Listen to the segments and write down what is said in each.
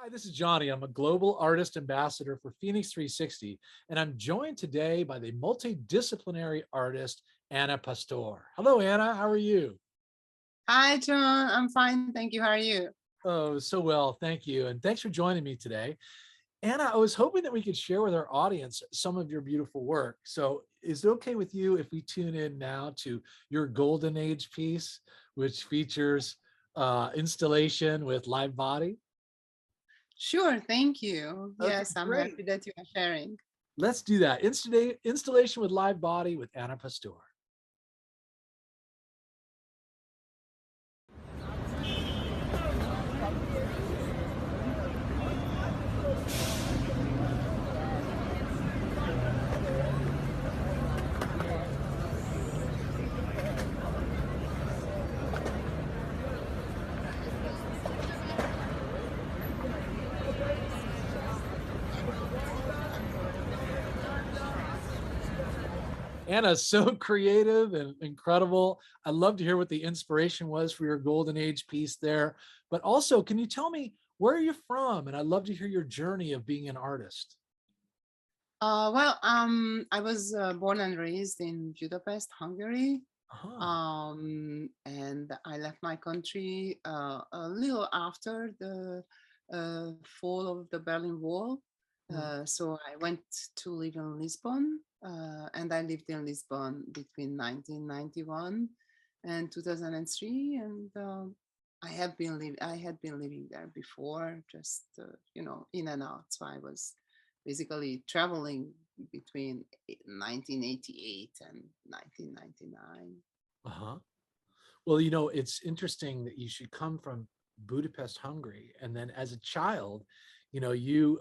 Hi, this is Johnny. I'm a global artist ambassador for FENIX360, and I'm joined today by the multidisciplinary artist, Anna Pastor. Hello, Anna. How are you? Hi, John. I'm fine. Thank you. How are you? Oh, so well. Thank you. And thanks for joining me today. Anna, I was hoping that we could share with our audience some of your beautiful work. So, is it okay with you if we tune in now to your Golden Age piece, which features installation with live body? Sure. Thank you. Okay, Yes, I'm great. happy that you are sharing. Let's do that. Installation with live body with Anna Pastor. Anna, so creative and incredible. I'd love to hear what the inspiration was for your Golden Age piece there. But also, can you tell me where are you from? And I'd love to hear your journey of being an artist. I was born and raised in Budapest, Hungary. Uh-huh. And I left my country a little after the fall of the Berlin Wall. Mm. So I went to live in Lisbon, and I lived in Lisbon between 1991 and 2003. And I had been living there before, just in and out. So I was basically traveling between 1988 and 1999. Uh-huh. Well, it's interesting that you should come from Budapest, Hungary. And then as a child, you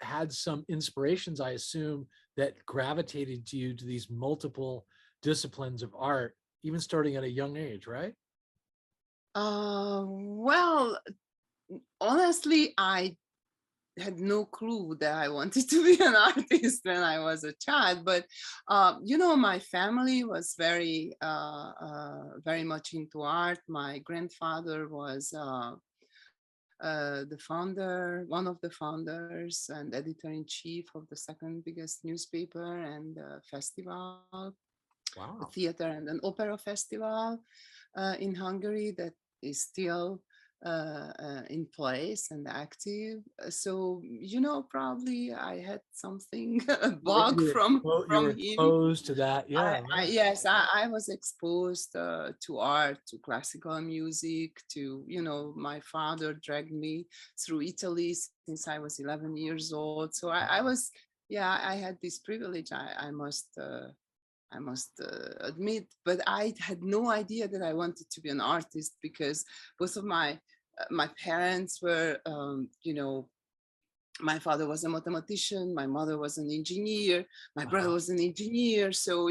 had some inspirations, I assume, that gravitated to you to these multiple disciplines of art, even starting at a young age, right? Well, honestly, I had no clue that I wanted to be an artist when I was a child. But my family was very much into art. My grandfather was the founder, one of the founders, and editor in chief of the second biggest newspaper and festival, a Wow. theater and an opera festival in Hungary that is still in place and active. So, probably I had something, a bug You were from him. exposed to that. Yeah, right. Yes, I was exposed to art, to classical music, to, my father dragged me through Italy since I was 11 years old. So I Wow. was, yeah, I had this privilege. I must admit, but I had no idea that I wanted to be an artist because both of my parents were, my father was a mathematician, my mother was an engineer, my brother Uh-huh. was an engineer. So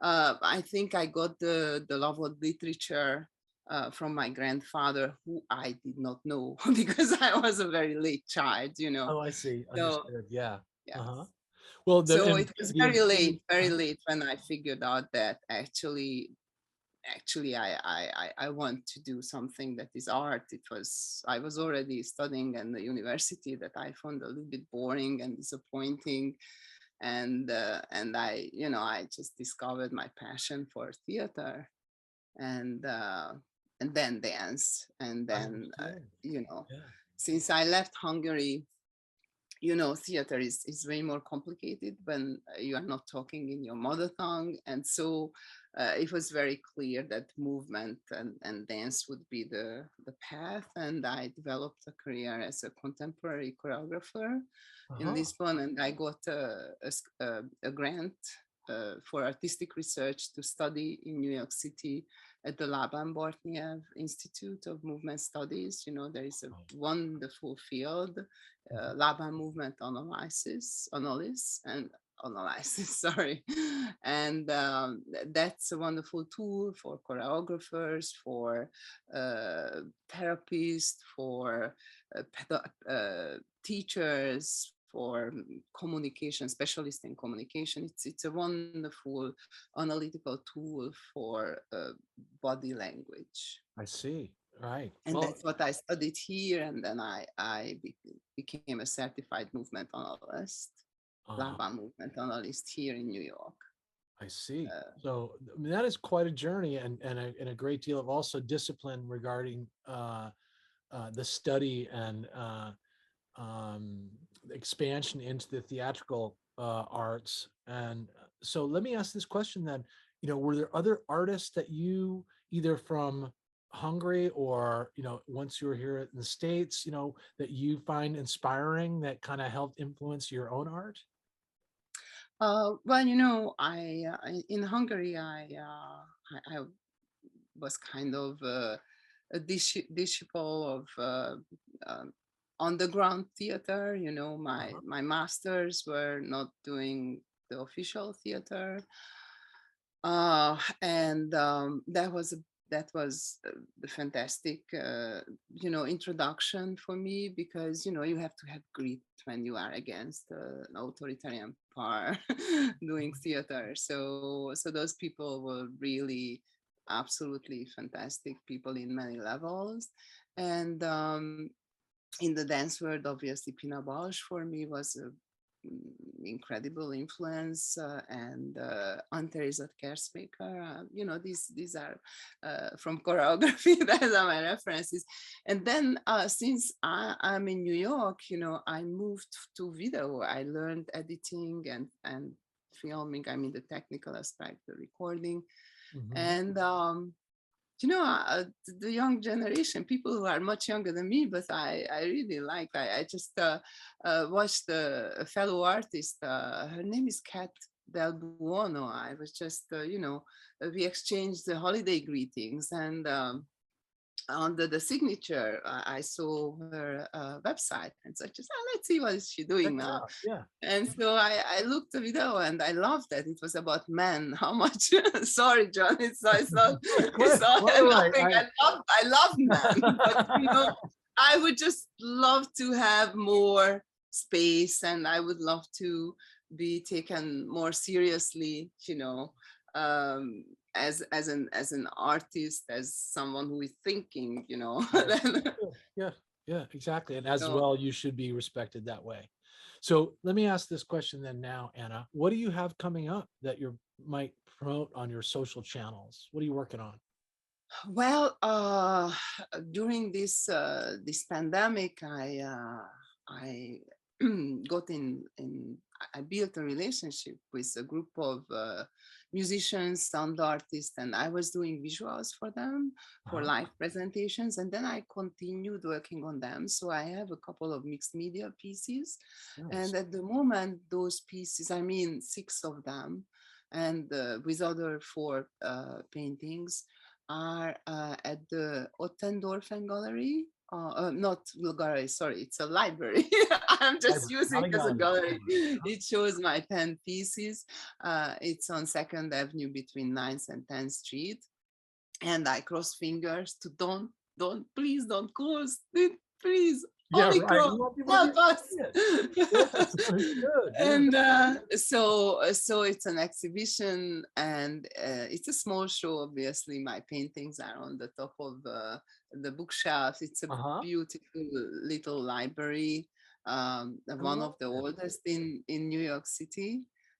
I think I got the love of literature from my grandfather, who I did not know because I was a very late child. Oh, I see. So Understood. Yeah. yeah. Uh-huh. Well, So it was the influence. very late when I figured out that actually I want to do something that is art. I was already studying in the university that I found a little bit boring and disappointing. And I just discovered my passion for theater and uh, and then dance. And I then understand. Yeah. since I left Hungary, theater is way more complicated when you are not talking in your mother tongue. And so it was very clear that movement and dance would be the path. And I developed a career as a contemporary choreographer in Uh-huh. Lisbon. And I got a grant for artistic research to study in New York City at the Laban Bartniev Institute of Movement Studies. There is a Oh. wonderful field, Mhm. Laban movement analysis, sorry. And that's a wonderful tool for choreographers, for therapists, for teachers, for communication specialists in communication. It's a wonderful analytical tool for body language. I see. Right. And Well, that's what I studied here. And then I became a certified movement analyst, uh, lava movement analyst here in New York. I see. Uh, So I mean, that is quite a journey, and a great deal of also discipline regarding the study and um, expansion into the theatrical arts. And so let me ask this question then, were there other artists that you either from Hungary or, once you were here in the States, that you find inspiring that kind of helped influence your own art? well, in Hungary, I was kind of a disciple of underground theater. Uh-huh. My masters were not doing the official theater, and that was the fantastic introduction for me, because you have to have grit when you are against an authoritarian power doing theater. So those people were really absolutely fantastic people in many levels. And in the dance world, obviously Pina Bausch for me was a incredible influence, and Anne-Theresa Kersmaker. These are from choreography. Those are my references. And then since I'm in New York, I moved to video. I learned editing and filming. I mean the technical aspect, the recording, Mhm. and the young generation, people who are much younger than me, but I really like. I just watched a fellow artist. Her name is Kat Del Buono. I was just, we exchanged the holiday greetings, and under the signature, I saw her website, and so I just, let's see what is she Check doing it now. out. Yeah. And so I looked the video and I loved that it was about men. How much? Sorry, John. It's not Quite all right. nothing. I love men, but I would just love to have more space, and I would love to be taken more seriously. Um, as an artist, as someone who is thinking. Right. Yeah, yeah, yeah, exactly. And as So well, you should be respected that way. So let me ask this question then now, Anna. What do you have coming up that you might promote on your social channels? What are you working on? well, during this pandemic, I got in. I built a relationship with a group of musicians, sound artists, and I was doing visuals for them for Uh-huh. live presentations. And then I continued working on them. So I have a couple of mixed media pieces, Nice. and at the moment, those pieces, I mean, 6 of them, and with other 4 paintings are at the Ottendorfen Gallery. Not gallery, sorry, it's a library. I'm just Library, using not a it as a gallery. gallery. Library. Uh-huh. It shows my 10 pieces. It's on 2nd Avenue between 9th and 10th Street. And I cross fingers to please don't close it, please. Yeah, right. We Omicron, want people to be help able to us. see it. Yes, understood. Yeah. And so it's an exhibition, and it's a small show. Obviously my paintings are on the top of the bookshelves. It's a Uh-huh. beautiful little library, I one love of the that. oldest in New York City.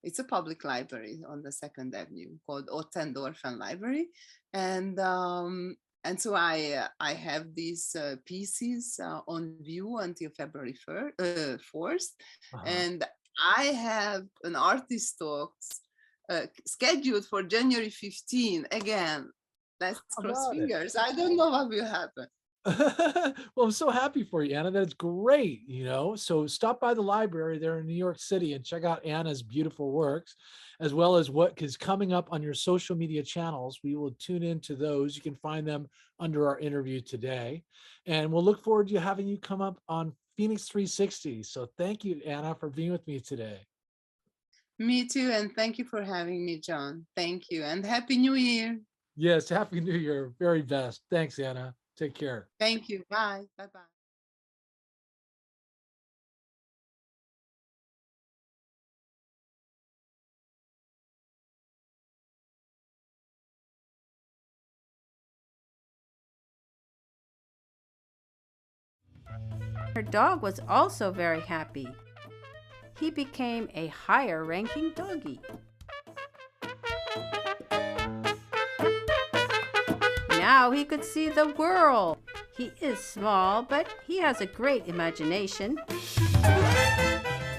It's a public library on the 2nd Avenue called Ottendorfen Library. And so I have these pieces on view until February 4th, Uh-huh. and I have an artist talks scheduled for January 15. Again, let's How cross about it? fingers. I don't know what will happen. Well, I'm so happy for you, Anna. That's great. So stop by the library there in New York City and check out Anna's beautiful works, as well as what is coming up on your social media channels. We will tune into those. You can find them under our interview today. And we'll look forward to having you come up on Phoenix 360. So thank you, Anna, for being with me today. Me too, and thank you for having me, John. Thank you, and Happy New Year. Yes, Happy New Year. Very best. Thanks, Anna. Take care. Thank you. Bye. Bye bye. Her dog was also very happy. He became a higher-ranking doggy. Now he could see the world. He is small, but he has a great imagination.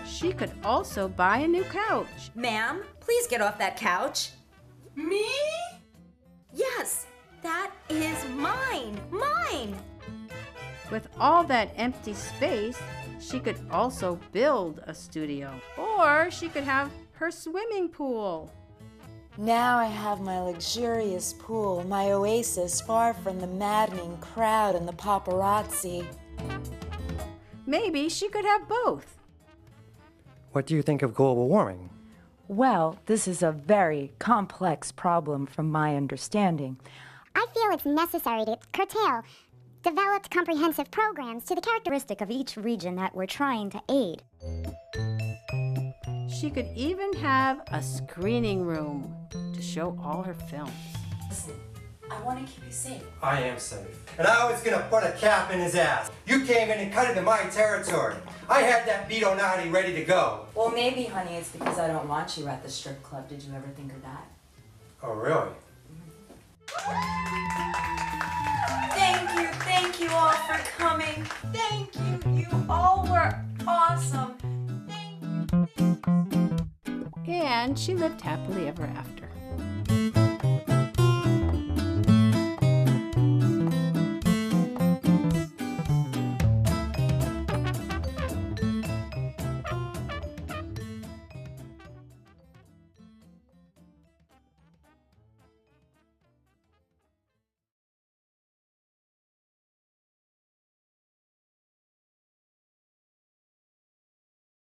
She could also buy a new couch. Ma'am, please get off that couch. Me? Yes, that is mine. Mine! With all that empty space, she could also build a studio. Or she could have her swimming pool. Now I have my luxurious pool, my oasis far from the maddening crowd and the paparazzi. Maybe she could have both. What do you think of global warming? Well, this is a very complex problem from my understanding. I feel it's necessary to curtail developed comprehensive programs to the characteristic of each region that we're trying to aid. She could even have a screening room to show all her films. Listen, I want to keep you safe. I am safe. And I was gonna put a cap in his ass. You came in and cut into my territory. I had that Vito Nati ready to go. Well, maybe, honey, it's because I don't want you at the strip club. Did you ever think of that? Oh, really? Thank you all for coming. Thank you. You all were awesome. And she lived happily ever after.